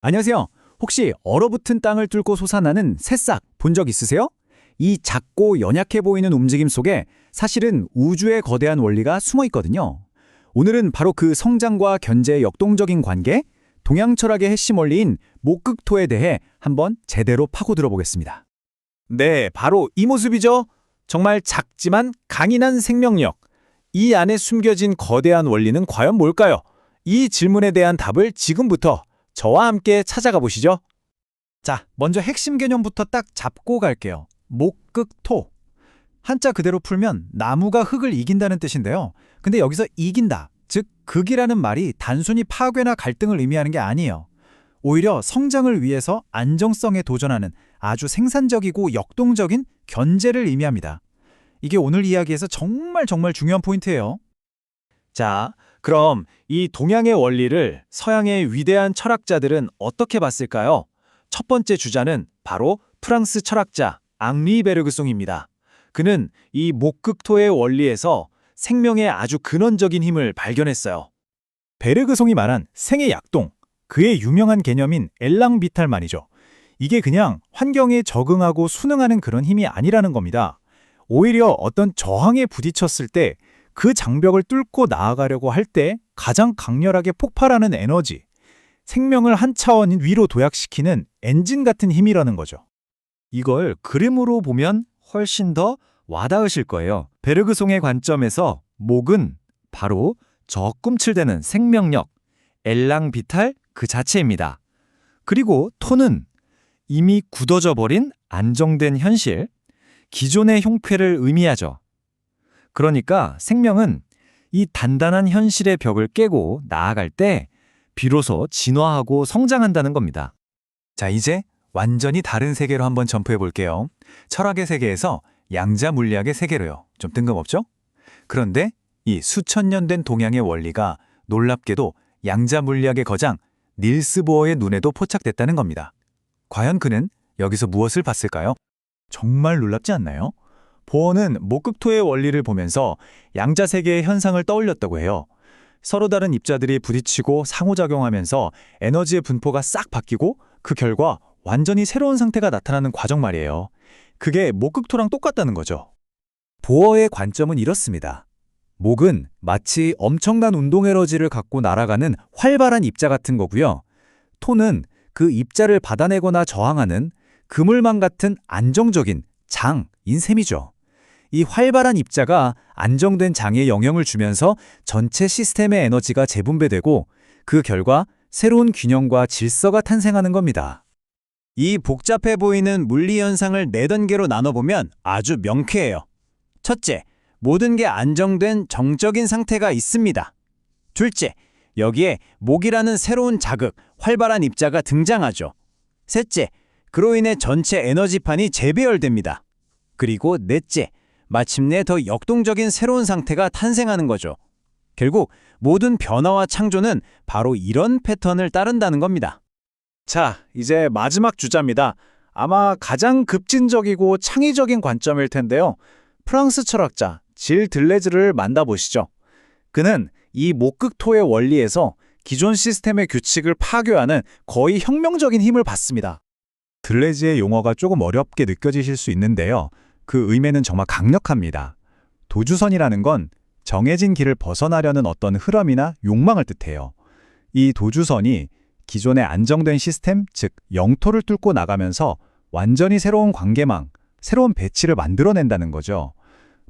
안녕하세요. 혹시 얼어붙은 땅을 뚫고 솟아나는 새싹 본 적 있으세요? 이 작고 연약해 보이는 움직임 속에 사실은 우주의 거대한 원리가 숨어 있거든요. 오늘은 바로 그 성장과 견제의 역동적인 관계, 동양 철학의 핵심 원리인 목극토에 대해 한번 제대로 파고들어 보겠습니다. 네, 바로 이 모습이죠. 정말 작지만 강인한 생명력. 이 안에 숨겨진 거대한 원리는 과연 뭘까요? 이 질문에 대한 답을 지금부터 저와 함께 찾아가 보시죠. 자, 먼저 핵심 개념부터 딱 잡고 갈게요. 목극토. 한자 그대로 풀면 나무가 흙을 이긴다는 뜻인데요. 근데 여기서 이긴다, 즉 극이라는 말이 단순히 파괴나 갈등을 의미하는 게 아니에요. 오히려 성장을 위해서 안정성에 도전하는 아주 생산적이고 역동적인 견제를 의미합니다. 이게 오늘 이야기에서 정말 중요한 포인트예요. 자, 그럼 이 동양의 원리를 서양의 위대한 철학자들은 어떻게 봤을까요? 첫 번째 주자는 바로 프랑스 철학자 앙리 베르그송입니다. 그는 이 목극토의 원리에서 생명의 아주 근원적인 힘을 발견했어요. 베르그송이 말한 생의 약동, 그의 유명한 개념인 엘랑비탈 말이죠. 이게 그냥 환경에 적응하고 순응하는 그런 힘이 아니라는 겁니다. 오히려 어떤 저항에 부딪혔을 때 그 장벽을 뚫고 나아가려고 할 때 가장 강렬하게 폭발하는 에너지, 생명을 한 차원 위로 도약시키는 엔진 같은 힘이라는 거죠. 이걸 그림으로 보면 훨씬 더 와닿으실 거예요. 베르그송의 관점에서 목은 바로 저 꿈틀대는 생명력, 엘랑비탈 그 자체입니다. 그리고 토는 이미 굳어져 버린 안정된 현실, 기존의 형태를 의미하죠. 그러니까 생명은 이 단단한 현실의 벽을 깨고 나아갈 때 비로소 진화하고 성장한다는 겁니다. 자, 이제 완전히 다른 세계로 한번 점프해 볼게요. 철학의 세계에서 양자 물리학의 세계로요. 좀 뜬금없죠? 그런데 이 수천 년 된 동양의 원리가 놀랍게도 양자 물리학의 거장 닐스 보어의 눈에도 포착됐다는 겁니다. 과연 그는 여기서 무엇을 봤을까요? 정말 놀랍지 않나요? 보어는 목극토의 원리를 보면서 양자 세계의 현상을 떠올렸다고 해요. 서로 다른 입자들이 부딪히고 상호작용하면서 에너지의 분포가 싹 바뀌고 그 결과 완전히 새로운 상태가 나타나는 과정 말이에요. 그게 목극토랑 똑같다는 거죠. 보어의 관점은 이렇습니다. 목은 마치 엄청난 운동 에너지를 갖고 날아가는 활발한 입자 같은 거고요. 토는 그 입자를 받아내거나 저항하는 그물망 같은 안정적인 장인 셈이죠. 이 활발한 입자가 안정된 장에 영향을 주면서 전체 시스템의 에너지가 재분배되고 그 결과 새로운 균형과 질서가 탄생하는 겁니다. 이 복잡해 보이는 물리 현상을 4단계로 나눠보면 아주 명쾌해요. 첫째, 모든 게 안정된 정적인 상태가 있습니다. 둘째, 여기에 목이라는 새로운 자극, 활발한 입자가 등장하죠. 셋째, 그로 인해 전체 에너지판이 재배열됩니다. 그리고 넷째, 마침내 더 역동적인 새로운 상태가 탄생하는 거죠. 결국 모든 변화와 창조는 바로 이런 패턴을 따른다는 겁니다. 자, 이제 마지막 주자입니다. 아마 가장 급진적이고 창의적인 관점일 텐데요. 프랑스 철학자 질 들레즈를 만나보시죠. 그는 이 목극토의 원리에서 기존 시스템의 규칙을 파괴하는 거의 혁명적인 힘을 받습니다. 들레즈의 용어가 조금 어렵게 느껴지실 수 있는데요. 그 의미는 정말 강력합니다. 도주선이라는 건 정해진 길을 벗어나려는 어떤 흐름이나 욕망을 뜻해요. 이 도주선이 기존의 안정된 시스템, 즉 영토를 뚫고 나가면서 완전히 새로운 관계망, 새로운 배치를 만들어낸다는 거죠.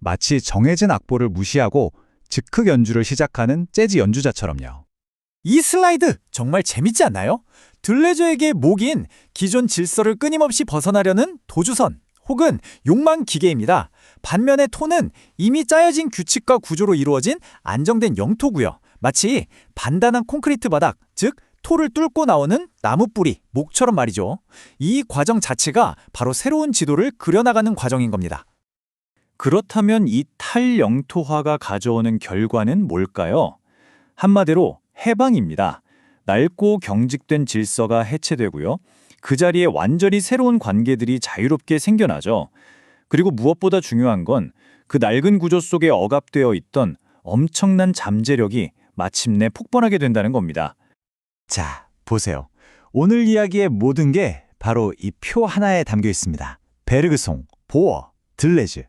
마치 정해진 악보를 무시하고 즉흥 연주를 시작하는 재즈 연주자처럼요. 이 슬라이드 정말 재밌지 않나요? 들레즈에게 목인 기존 질서를 끊임없이 벗어나려는 도주선 혹은 욕망 기계입니다. 반면에 토는 이미 짜여진 규칙과 구조로 이루어진 안정된 영토고요. 마치 단단한 콘크리트 바닥, 즉 토를 뚫고 나오는 나무 뿌리, 목처럼 말이죠. 이 과정 자체가 바로 새로운 지도를 그려나가는 과정인 겁니다. 그렇다면 이 탈영토화가 가져오는 결과는 뭘까요? 한마디로 해방입니다. 낡고 경직된 질서가 해체되고요. 그 자리에 완전히 새로운 관계들이 자유롭게 생겨나죠. 그리고 무엇보다 중요한 건 그 낡은 구조 속에 억압되어 있던 엄청난 잠재력이 마침내 폭발하게 된다는 겁니다. 자, 보세요. 오늘 이야기의 모든 게 바로 이 표 하나에 담겨 있습니다. 베르그송, 보어, 들레즈,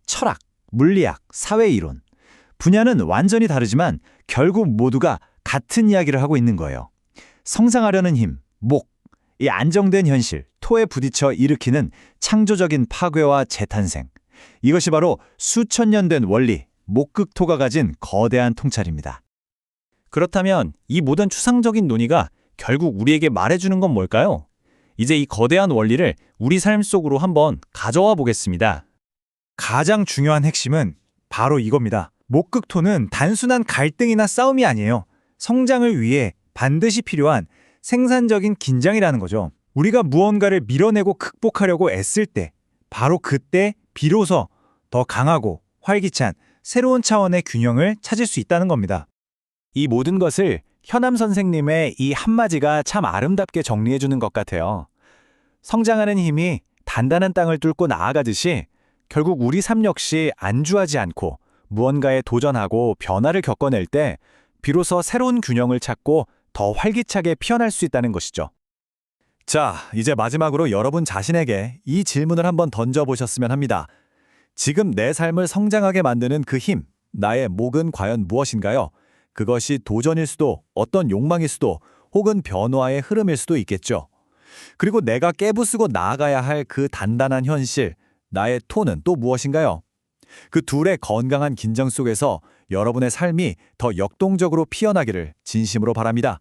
철학, 물리학, 사회이론. 분야는 완전히 다르지만 결국 모두가 같은 이야기를 하고 있는 거예요. 성장하려는 힘, 목, 이 안정된 현실, 토에 부딪혀 일으키는 창조적인 파괴와 재탄생. 이것이 바로 수천 년 된 원리, 목극토가 가진 거대한 통찰입니다. 그렇다면 이 모든 추상적인 논의가 결국 우리에게 말해주는 건 뭘까요? 이제 이 거대한 원리를 우리 삶 속으로 한번 가져와 보겠습니다. 가장 중요한 핵심은 바로 이겁니다. 목극토는 단순한 갈등이나 싸움이 아니에요. 성장을 위해 반드시 필요한 생산적인 긴장이라는 거죠. 우리가 무언가를 밀어내고 극복하려고 애쓸 때, 바로 그때 비로소 더 강하고 활기찬 새로운 차원의 균형을 찾을 수 있다는 겁니다. 이 모든 것을 현암 선생님의 이 한마디가 참 아름답게 정리해 주는 것 같아요. 성장하는 힘이 단단한 땅을 뚫고 나아가듯이 결국 우리 삶 역시 안주하지 않고 무언가에 도전하고 변화를 겪어낼 때 비로소 새로운 균형을 찾고 더 활기차게 피어날 수 있다는 것이죠. 자, 이제 마지막으로 여러분 자신에게 이 질문을 한번 던져보셨으면 합니다. 지금 내 삶을 성장하게 만드는 그 힘, 나의 목은 과연 무엇인가요? 그것이 도전일 수도, 어떤 욕망일 수도, 혹은 변화의 흐름일 수도 있겠죠. 그리고 내가 깨부수고 나아가야 할 그 단단한 현실, 나의 토는 또 무엇인가요? 그 둘의 건강한 긴장 속에서 여러분의 삶이 더 역동적으로 피어나기를 진심으로 바랍니다.